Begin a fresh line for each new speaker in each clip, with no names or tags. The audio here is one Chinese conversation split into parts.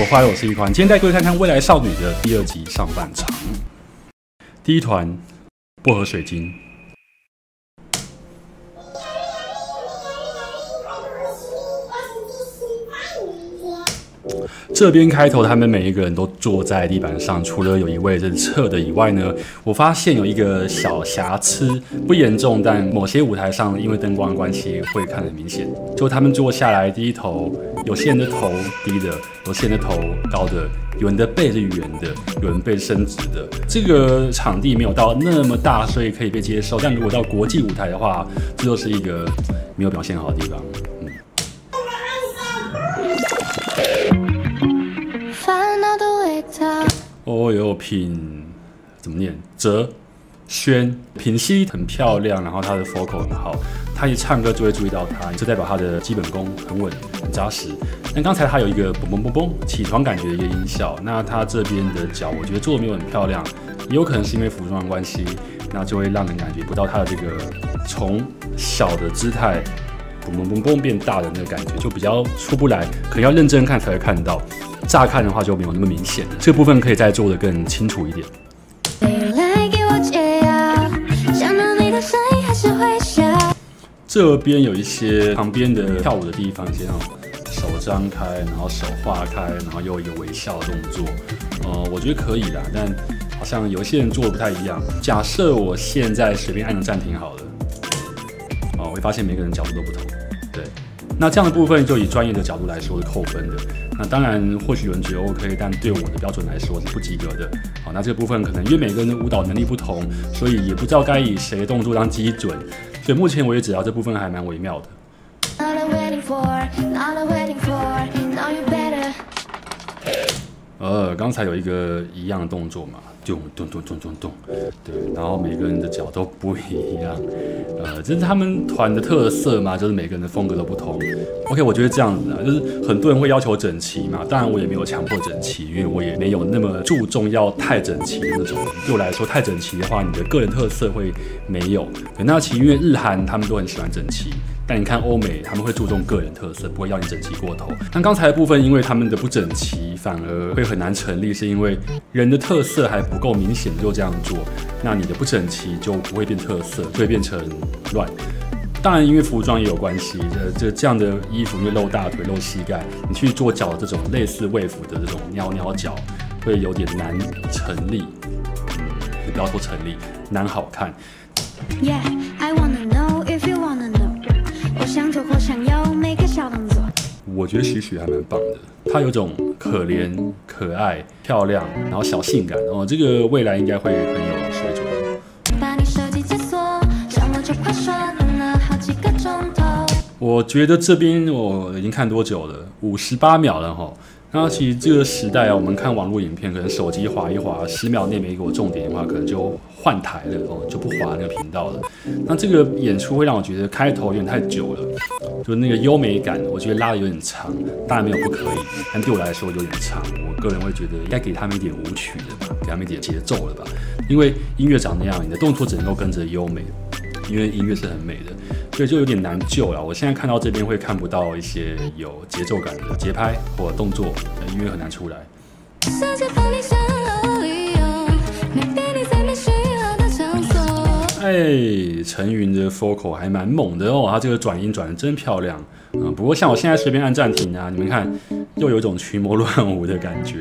我花有是一团，今天带各位看看《未来少女》的第2集上半场。第一团薄荷水晶。这边开头，他们每一个人都坐在地板上，除了有一位是侧的以外呢，我发现有一个小瑕疵，不严重，但某些舞台上因为灯光的关系会看得很明显。就他们坐下来，第一头，有些人的头低的，有些人的头高的，有人的背是圆的，有人背是伸直的。这个场地没有到那么大，所以可以被接受。但如果到国际舞台的话，这就是一个没有表现好的地方。哦哟，怎么念？轩品析很漂亮，然后她的 vocal 很好，她一唱歌就会注意到她，这代表她的基本功很稳、很扎实。但刚才她有一个嘣嘣嘣嘣起床感觉的一个音效，那她这边的脚我觉得做的没有很漂亮，也有可能是因为服装的关系，那就会让人感觉不到她的这个从小的姿态嘣嘣嘣嘣变大的那个感觉，就比较出不来，可能要认真看才会看到。乍看的话就没有那么明显，这个部分可以再做得更清楚一点。这边有一些旁边的跳舞的地方，先让手张开，然后手化开，然后又有一个微笑的动作。我觉得可以啦，但好像有些人做的不太一样。假设我现在随便按个暂停好了，我会发现每个人角度都不同。对，那这样的部分就以专业的角度来说是扣分的。那当然，或许有人觉得 OK， 但对我的标准来说是不及格的。好，那这个部分可能因为每个人的舞蹈能力不同，所以也不知道该以谁的动作当基准。所以目前为止这部分还蛮微妙的。刚才有一个一样的动作嘛，咚咚咚咚咚咚，对，然后每个人的脚都不一样，这是他们团的特色嘛，就是每个人的风格都不同。OK， 我觉得这样子啊，就是很多人会要求整齐嘛，当然我也没有强迫整齐，因为我也没有那么注重要太整齐的那种。对我来说，太整齐的话，你的个人特色会没有。那其实因为日韩他们都很喜欢整齐。但你看欧美，他们会注重个人特色，不会要你整齐过头。但刚才的部分，因为他们的不整齐，反而会很难成立，是因为人的特色还不够明显就这样做，那你的不整齐就不会变特色，就会变成乱。当然，因为服装也有关系，这样的衣服因为露大腿、露膝盖，你去做脚的这种类似卫服的这种袅袅脚，会有点难成立。你不要说成立，难好看。Yeah, I wanna know if you wanna know. 我想做或想要每个小动作。我觉得许还蛮棒的，她有种可怜、可爱、漂亮，然后小性感这个未来应该会很有水准。把你手机解锁，上了就快刷，等了好几个钟头。我觉得这边我已经看多久了？58秒了哈。那其实这个时代啊，我们看网络影片，可能手机滑一滑，10秒内没给我重点的话，可能就换台了就不滑那个频道了。那这个演出会让我觉得开头有点太久了，就那个优美感，我觉得拉的有点长。当然没有不可以，但对我来说有点长。我个人会觉得应该给他们一点舞曲的吧，给他们一点节奏了吧。因为音乐长那样，你的动作只能够跟着优美，因为音乐是很美的。所以就有点难救了。我现在看到这边会看不到一些有节奏感的节拍或动作，音乐很难出来。陈云的 vocal 还蛮猛的他这个转音转得真漂亮。不过像我现在随便按暂停啊，你们看又有一种群魔乱舞的感觉。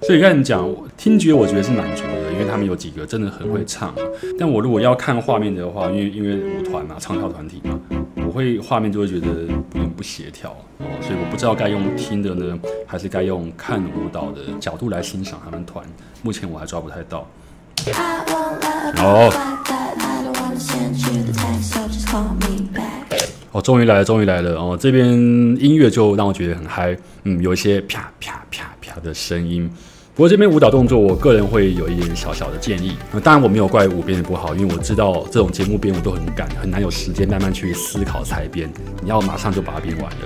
所以跟你讲，听觉我觉得是满足的，因为他们有几个真的很会唱。但我如果要看画面的话，因为舞团嘛，唱跳团体嘛，我会画面就会觉得有点不协调所以我不知道该用听的呢，还是该用看舞蹈的角度来欣赏他们团。目前我还抓不太到。终于来了这边音乐就让我觉得很嗨，有一些啪啪啪啪的声音。不过这边舞蹈动作，我个人会有一点小小的建议。当然我没有怪舞编的不好，因为我知道这种节目编舞都很赶，很难有时间慢慢去思考才编，你要马上就把它编完了。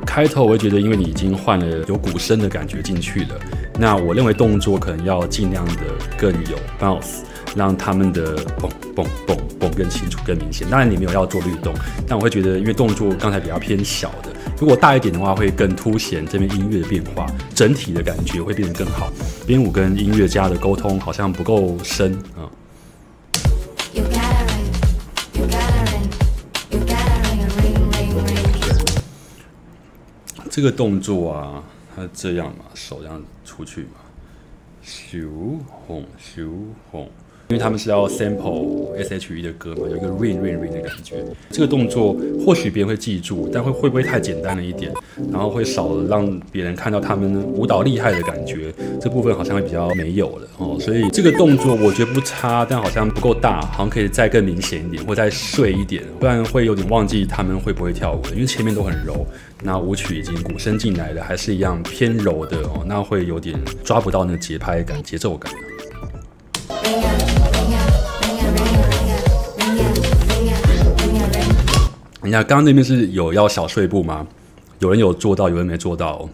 开头我会觉得，因为你已经换了有鼓声的感觉进去了，那我认为动作可能要尽量的更有 bounce。让他们的蹦蹦蹦蹦更清楚、更明显。当然你没有要做律动，但我会觉得，因为动作刚才比较偏小的，如果大一点的话，会更凸显这边音乐的变化，整体的感觉会变得更好。编舞跟音乐家的沟通好像不够深啊。这个动作啊，它这样嘛，手这样出去嘛，咻轰咻轰。因为他们是要 sample SHE 的歌嘛，有一个 ring 的感觉。这个动作或许别人会记住，但会不会太简单了一点？然后会少了让别人看到他们舞蹈厉害的感觉，这部分好像会比较没有了哦。所以这个动作我觉得不差，但好像不够大，好像可以再更明显一点，或再碎一点，不然会有点忘记他们会不会跳舞。因为前面都很柔，那舞曲已经鼓声进来了，还是一样偏柔的哦，那会有点抓不到那个节拍感、节奏感。你看，刚刚那边是有要小碎步吗？有人有做到，有人没做到。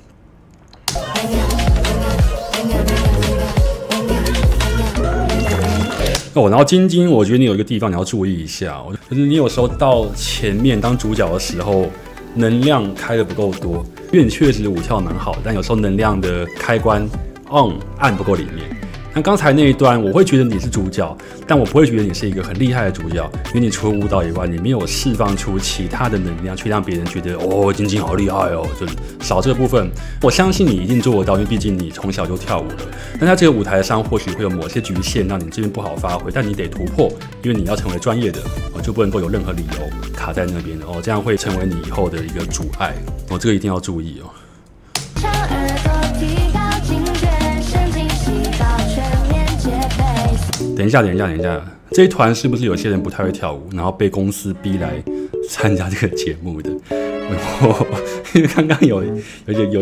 哦，然后晶晶，我觉得你有一个地方你要注意一下，就是你有时候到前面当主角的时候，能量开的不够多，因为你确实舞跳蛮好，但有时候能量的开关 on 按不够里面。那刚才那一段，我会觉得你是主角，但我不会觉得你是一个很厉害的主角，因为你除了舞蹈以外，你没有释放出其他的能量，去让别人觉得哦，晶晶好厉害哦，就少这个部分。我相信你一定做得到，因为毕竟你从小就跳舞了。但在这个舞台上，或许会有某些局限，让你这边不好发挥，但你得突破，因为你要成为专业的，就不能够有任何理由卡在那边哦，这样会成为你以后的一个阻碍哦，这个一定要注意哦。等一下，这一团是不是有些人不太会跳舞，然后被公司逼来参加这个节目的？因为刚刚有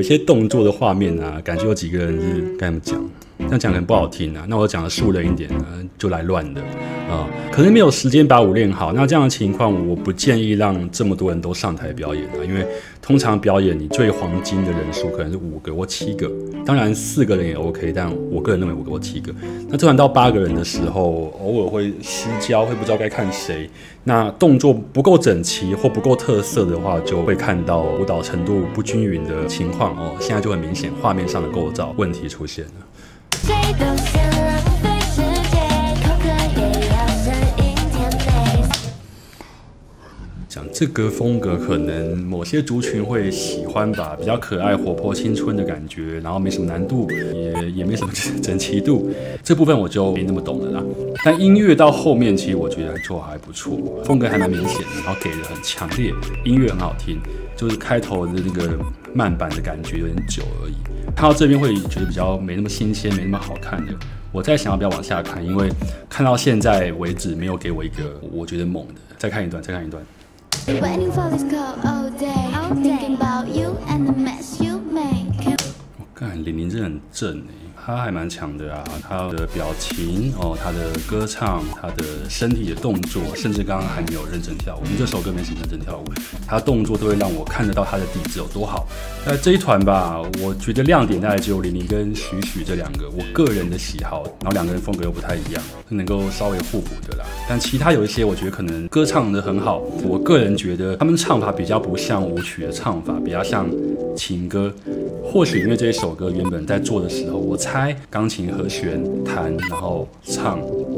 一些动作的画面啊，感觉有几个人是该怎么讲？这样讲可能不好听啊。那我讲的素人一点呢，就来乱的啊，可能没有时间把舞练好。那这样的情况，我不建议让这么多人都上台表演啊，因为通常表演你最黄金的人数可能是5个或7个，当然4个人也 OK， 但我个人认为5个或7个。那这团到8个人的时候，偶尔会失焦，会不知道该看谁。那动作不够整齐或不够特色的话，就会看到舞蹈程度不均匀的情况哦。现在就很明显，画面上的构造问题出现了。讲这个风格，可能某些族群会喜欢吧，比较可爱、活泼、青春的感觉，然后没什么难度，也没什么整齐度，这部分我就没那么懂了啦。但音乐到后面，其实我觉得做还不错，风格还蛮明显的，然后给的很强烈，音乐很好听，就是开头的那个慢板的感觉有点久而已。看到这边会觉得比较没那么新鲜，没那么好看的。我再想要不要往下看，因为看到现在为止没有给我一个我觉得猛的。再看一段。我看玲玲真的很正他还蛮强的啊，他的表情哦，他的歌唱，他的身体的动作，甚至刚刚还没有认真跳舞。我们这首歌没什么认真跳舞，他动作都会让我看得到他的底子有多好。在这一团吧，我觉得亮点大概只有玲玲跟许这2个，我个人的喜好，然后2个人风格又不太一样，是能够稍微互补的啦。但其他有一些我觉得可能歌唱得很好，我个人觉得他们唱法比较不像舞曲的唱法，比较像情歌。或许因为这一首歌原本在做的时候，我猜钢琴和弦弹，然后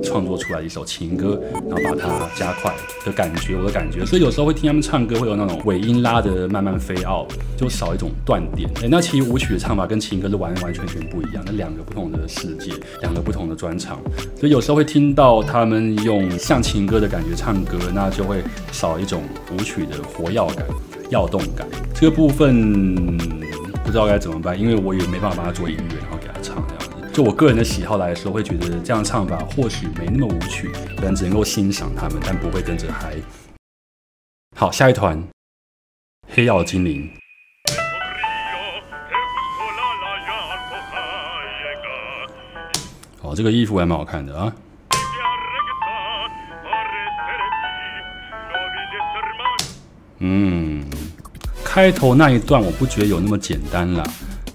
创作出来一首情歌，然后把它加快的感觉，我的感觉，所以有时候会听他们唱歌，会有那种尾音拉的慢慢飞out，就少一种断点。那其实舞曲的唱法跟情歌是完全不一样，那2个不同的世界，2个不同的专场，所以有时候会听到他们用像情歌的感觉唱歌，那就会少一种舞曲的活跃感、跃动感。这个部分不知道该怎么办，因为我也没办法帮他做音乐，然后给他唱这样子。就我个人的喜好来说，会觉得这样唱法或许没那么舞曲，可能只能够欣赏他们，但不会跟着嗨。好，下一团，黑曜精灵。哦，这个衣服还蛮好看的啊。开头那一段我不觉得有那么简单啦，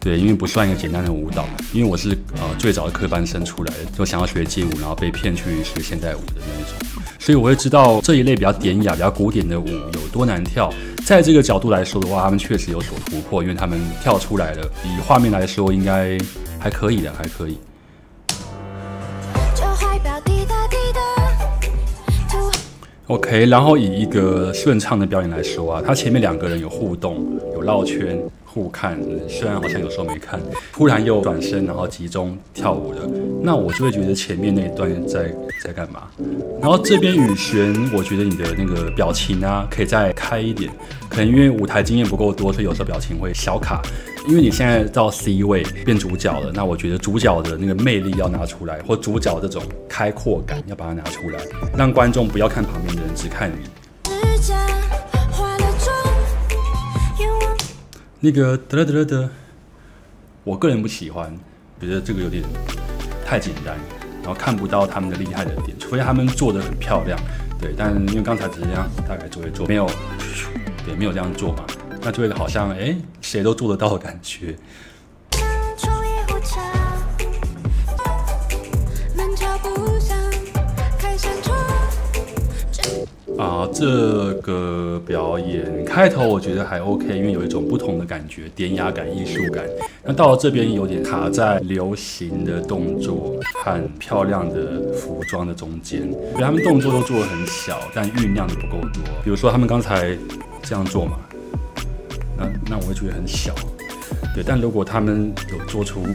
对，因为不算一个简单的舞蹈，因为我是最早的科班生出来的，就想要学街舞，然后被骗去学现代舞的那一种，所以我会知道这一类比较典雅、比较古典的舞有多难跳。在这个角度来说的话，他们确实有所突破，因为他们跳出来了。以画面来说，应该还可以的，还可以。OK， 然后以一个顺畅的表演来说啊，他前面2个人有互动，有绕圈。互看，虽然好像有时候没看，突然又转身，然后集中跳舞了，那我就会觉得前面那一段在干嘛？然后这边羽璇，我觉得你的那个表情啊，可以再开一点，可能因为舞台经验不够多，所以有时候表情会小卡。因为你现在到 C 位变主角了，那我觉得主角的那个魅力要拿出来，或主角这种开阔感要把它拿出来，让观众不要看旁边的人，只看你。那个我个人不喜欢，觉得这个有点太简单，然后看不到他们的厉害的点，除非他们做的很漂亮，对。但因为刚才只是这样大概做一做，没有这样做嘛，那就会好像谁都做得到的感觉。这个表演开头我觉得还 OK， 因为有一种不同的感觉，典雅感、艺术感。那到了这边有点卡在流行的动作和漂亮的服装的中间，所以他们动作都做得很小，但酝酿的不够多。比如说他们刚才这样做嘛，那我会觉得很小，对。但如果他们有做出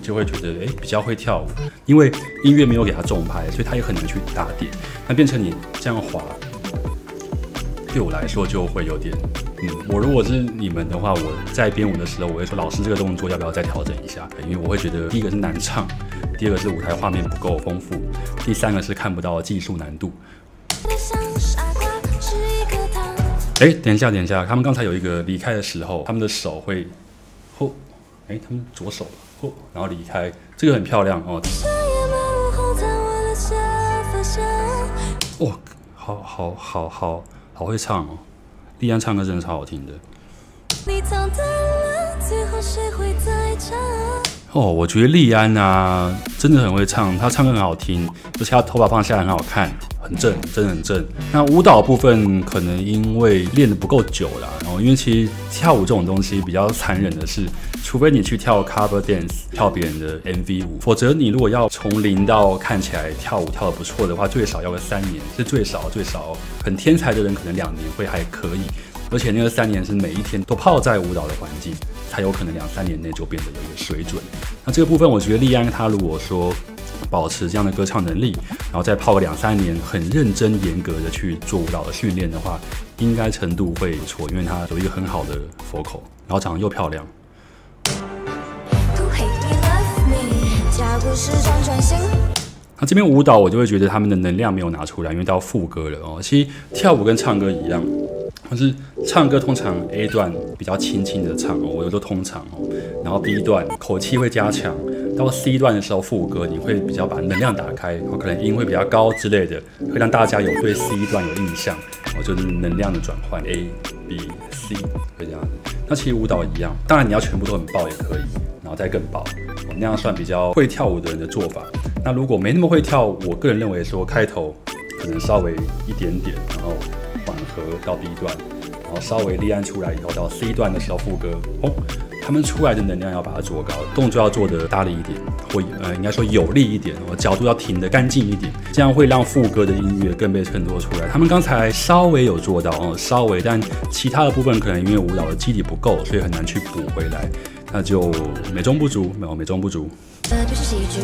就会觉得比较会跳舞，因为音乐没有给他重拍，所以他也很难去打点。那变成你这样滑，对我来说就会有点，我如果是你们的话，我在编舞的时候，我会说老师这个动作要不要再调整一下？因为我会觉得第一个是难唱，第二个是舞台画面不够丰富，第三个是看不到技术难度。等一下，他们刚才有一个离开的时候，他们的手会后，他们左手。然后离开，这个很漂亮哦。好会唱哦！立安唱歌真的超好听的。我觉得立安啊，真的很会唱，他唱歌很好听，而且他头发放下来很好看，很正，真的很正。那舞蹈部分可能因为练得不够久啦，然后因为其实跳舞这种东西比较残忍的是，除非你去跳 cover dance， 跳别人的 MV 舞，否则你如果要从零到看起来跳舞跳得不错的话，最少要个3年，是最少。很天才的人可能2年会还可以。而且那个3年是每一天都泡在舞蹈的环境，才有可能2-3年内就变得有一个水准。那这个部分，我觉得立安他如果说保持这样的歌唱能力，然后再泡个2-3年，很认真严格的去做舞蹈的训练的话，应该程度会不错，因为他有一个很好的 vocal， 然后长得又漂亮。那这边舞蹈我就会觉得他们的能量没有拿出来，因为到副歌了哦。其实跳舞跟唱歌一样，但是唱歌通常 A 段比较轻轻的唱哦，我有时候通常哦，然后 B 段口气会加强，到 C 段的时候副歌你会比较把能量打开，可能音会比较高之类的，会让大家有对 C 段有印象哦，就是能量的转换 A、B、C 会这样子。那其实舞蹈一样，当然你要全部都很爆也可以，然后再更爆，那样算比较会跳舞的人的做法。那如果没那么会跳，我个人认为说开头可能稍微一点点，然后缓和到 B 段，然后稍微立案出来以后到 C 段的时候副歌，他们出来的能量要把它做高，动作要做得大力一点，或应该说有力一点，角度要停得干净一点，这样会让副歌的音乐更被衬托出来。他们刚才稍微有做到稍微，但其他的部分可能因为舞蹈的基底不够，所以很难去补回来，那就美中不足，美中不足。这就是喜剧。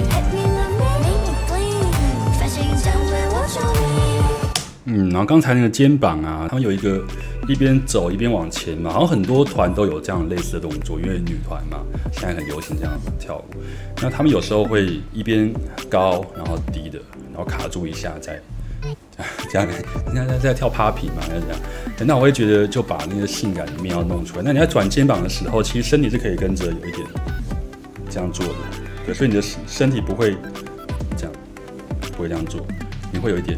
然后刚才那个肩膀啊，他们有一个一边走一边往前嘛，好像很多团都有这样类似的动作，因为女团嘛，现在很流行这样跳舞。那他们有时候会一边高然后低的，然后卡住一下再这样，人家在跳 popping 嘛，这样。那我会觉得就把那个性感的面要弄出来。那你在转肩膀的时候，其实身体是可以跟着有一点这样做的，对，所以你的身体不会这样，不会这样做，你会有一点。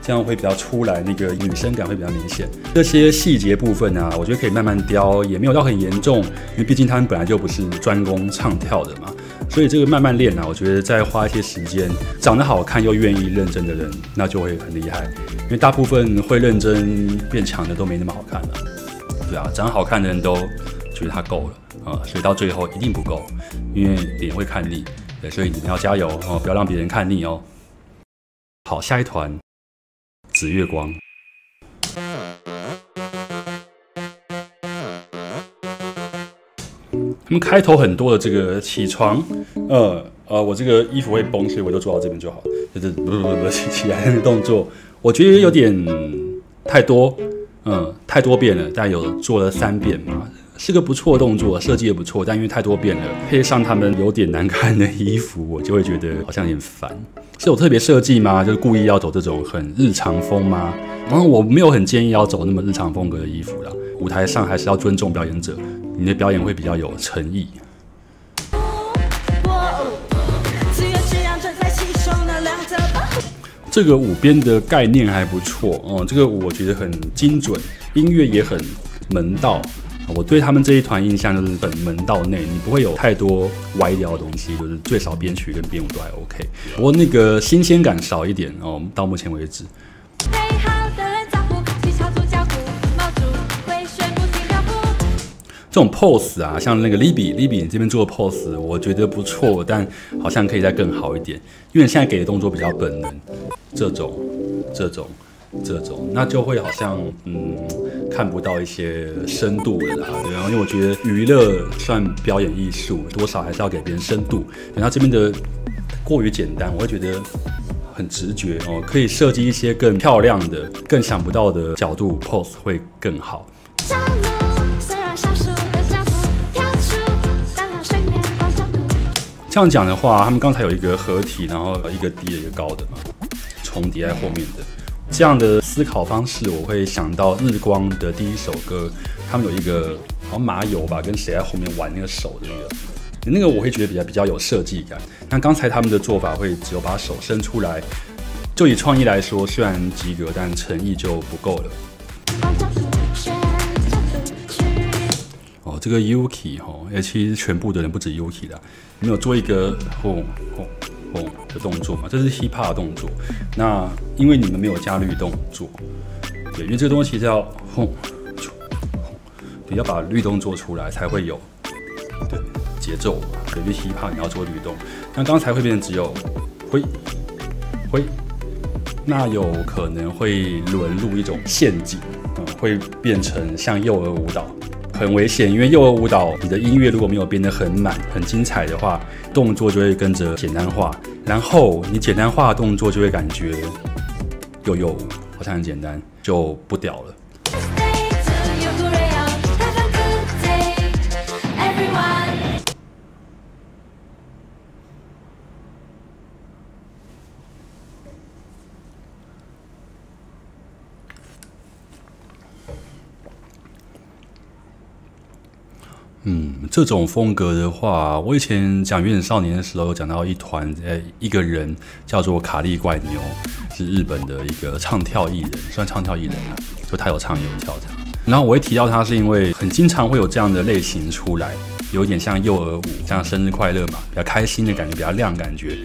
这样会比较出来，那个女生感会比较明显。这些细节部分啊，我觉得可以慢慢雕，也没有到很严重，因为毕竟他们本来就不是专攻唱跳的嘛。所以这个慢慢练啊，我觉得再花一些时间，长得好看又愿意认真的人，那就会很厉害。因为大部分会认真变强的都没那么好看了，对啊，长得好看的人都觉得他够了所以到最后一定不够，因为脸会看腻。对，所以你们要加油哦，不要让别人看腻哦。好，下一团紫月光。他们开头很多的这个起床，我这个衣服会崩，所以我就做到这边就好。就是不起来的动作，我觉得有点太多，太多遍了，但有做了3遍嘛，是个不错的动作，设计也不错，但因为太多遍了，配上他们有点难看的衣服，我就会觉得好像有点烦。是有特别设计吗？就是故意要走这种很日常风吗？然后我没有很建议要走那么日常风格的衣服啦，舞台上还是要尊重表演者。你的表演会比较有诚意。这个舞编的概念还不错这个舞我觉得很精准，音乐也很门道。我对他们这一团印象就是很门道内，你不会有太多歪掉的东西，就是最少编曲跟编舞都还 OK。不过那个新鲜感少一点到目前为止。这种 pose 啊，像那个 Libby 你这边做的 pose， 我觉得不错，但好像可以再更好一点，因为你现在给的动作比较本能，这种，那就会好像看不到一些深度了啦。对啊，因为我觉得娱乐算表演艺术，多少还是要给别人深度。然后这边的过于简单，我会觉得很直觉可以设计一些更漂亮的、更想不到的角度 pose 会更好。这样讲的话，他们刚才有一个合体，然后一个低的一个高的嘛，重叠在后面的这样的思考方式，我会想到日光的第一首歌，他们有一个好像麻油吧，跟谁在后面玩那个手的那个我会觉得比较有设计感。那刚才他们的做法会只有把手伸出来，就以创意来说，虽然及格，但诚意就不够了。这个 Yuki 其实全部的人不止 Yuki 啦，没有做一个轰的动作嘛，这是 hip hop 的动作。那因为你们没有加律动做，对，因为这个东西是要你要把律动做出来才会有对节奏嘛，对，因为 hip hop 你要做律动。那刚才会变成只有挥，那有可能会沦入一种陷阱，会变成像幼儿舞蹈。很危险，因为幼儿舞蹈，你的音乐如果没有编得很满、很精彩的话，动作就会跟着简单化，然后你简单化的动作就会感觉幼好像很简单，就不屌了。这种风格的话，我以前讲《原子少年》的时候有讲到一个人叫做卡利怪妞，是日本的一个唱跳艺人，算唱跳艺人啦，就他有唱有跳这样。然后我会提到他是因为很经常会有这样的类型出来，有点像幼儿舞，像生日快乐嘛，比较开心的感觉，比较亮的感觉。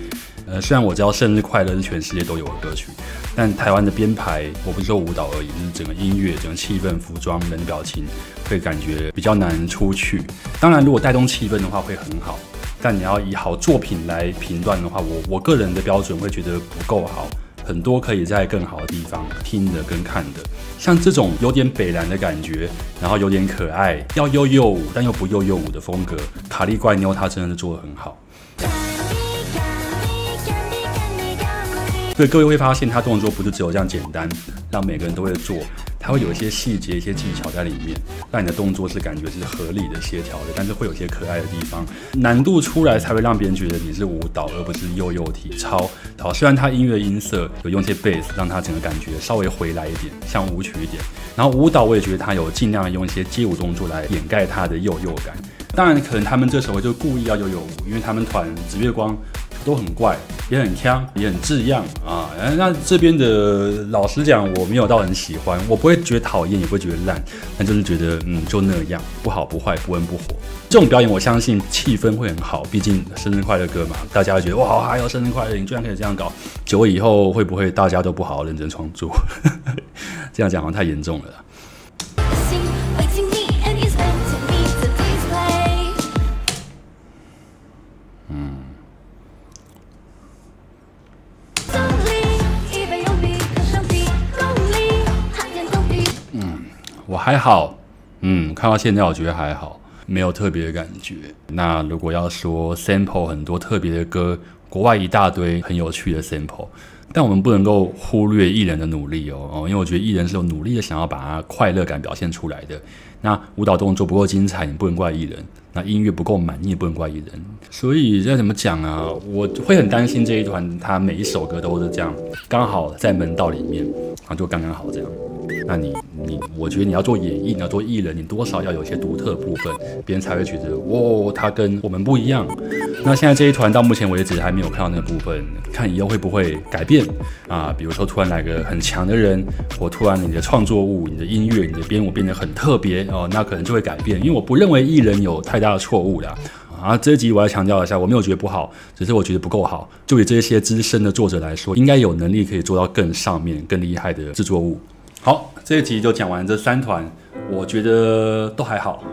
虽然我知道生日快乐是全世界都有的歌曲，但台湾的编排，我不是说舞蹈而已，是整个音乐、整个气氛、服装、人的表情，会感觉比较难出去。当然，如果带动气氛的话会很好，但你要以好作品来评断的话，我个人的标准会觉得不够好，很多可以在更好的地方听的跟看的。像这种有点北蓝的感觉，然后有点可爱，要幼舞但又不幼舞的风格，卡利怪妞她真的是做得很好。所以各位会发现，他动作不是只有这样简单，让每个人都会做，他会有一些细节、一些技巧在里面，让你的动作是感觉是合理的、协调的，但是会有一些可爱的地方，难度出来才会让别人觉得你是舞蹈，而不是幼体操。好，虽然他音乐音色有用一些贝斯，让他整个感觉稍微回来一点，像舞曲一点。然后舞蹈我也觉得他有尽量用一些街舞动作来掩盖他的幼感。当然，可能他们这时候就故意要幼舞，因为他们团紫月光都很怪，也很呛，也很字样啊。那这边的老实讲，我没有到很喜欢，我不会觉得讨厌，也不会觉得烂，但就是觉得就那样，不好不坏，不温不火。这种表演我相信气氛会很好，毕竟生日快乐歌嘛，大家会觉得哇好嗨哦，生日快乐，你居然可以这样搞。久了以后会不会大家都不好好认真创作？这样讲好像太严重了啦。我还好，看到现在我觉得还好，没有特别的感觉。那如果要说 sample 很多特别的歌，国外一大堆很有趣的 sample， 但我们不能够忽略艺人的努力哦，因为我觉得艺人是有努力的想要把他快乐感表现出来的。那舞蹈动作不够精彩，你不能怪艺人；那音乐不够满，你也不能怪艺人。所以这怎么讲啊？我会很担心这一团，他每一首歌都是这样，刚好在门道里面，然后就刚刚好这样。那我觉得你要做演艺，你要做艺人，你多少要有一些独特的部分，别人才会觉得哇，他跟我们不一样。那现在这一团到目前为止还没有看到那个部分，看以后会不会改变啊？比如说突然来个很强的人，或突然你的创作物、你的音乐、你的编舞变得很特别哦，那可能就会改变。因为我不认为艺人有太大的错误啦。这一集我要强调一下，我没有觉得不好，只是我觉得不够好。就以这些资深的作者来说，应该有能力可以做到更上面、更厉害的制作物。好，这一集就讲完这3团，我觉得都还好，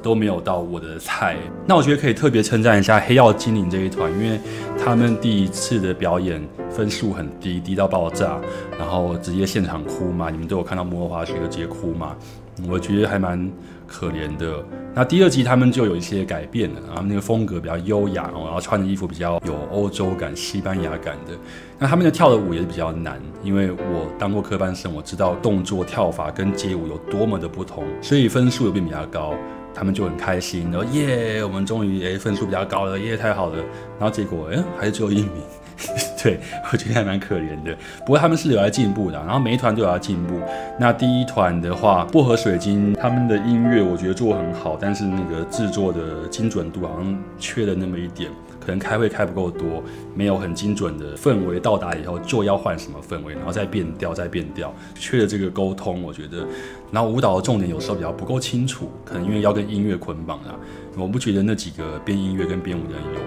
都没有到我的菜。那我觉得可以特别称赞一下黑曜精灵这一团，因为他们第一次的表演分数很低，低到爆炸，然后直接现场哭嘛，你们都有看到幕后花絮就直接哭嘛，我觉得还蛮可怜的。那第2集他们就有一些改变了，然后那个风格比较优雅，然后穿的衣服比较有欧洲感、西班牙感的。那他们的跳的舞也是比较难，因为我当过科班生，我知道动作跳法跟街舞有多么的不同，所以分数也变比较高。他们就很开心，然后耶，我们终于分数比较高了，耶，太好了。然后结果还是只有1名。对，我觉得还蛮可怜的。不过他们是有在进步的，然后每一团都有在进步。那第1团的话，薄荷水晶他们的音乐我觉得做得很好，但是那个制作的精准度好像缺了那么一点，可能开会开不够多，没有很精准的氛围到达以后就要换什么氛围，然后再变调，缺了这个沟通，我觉得。然后舞蹈的重点有时候比较不够清楚，可能因为要跟音乐捆绑啦。我不觉得那几个编音乐跟编舞的人有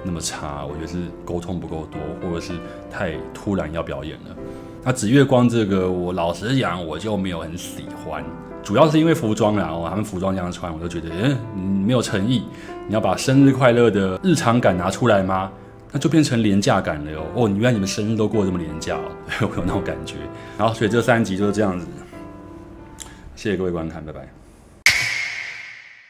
那么差，我觉得是沟通不够多，或者是太突然要表演了。那紫月光这个，我老实讲，我就没有很喜欢，主要是因为服装啦，他们服装这样穿，我就觉得，你没有诚意，你要把生日快乐的日常感拿出来吗？那就变成廉价感了哦。原来你们生日都过得这么廉价哦，我有那种感觉。然后，所以这3集就是这样子。谢谢各位观看，拜拜。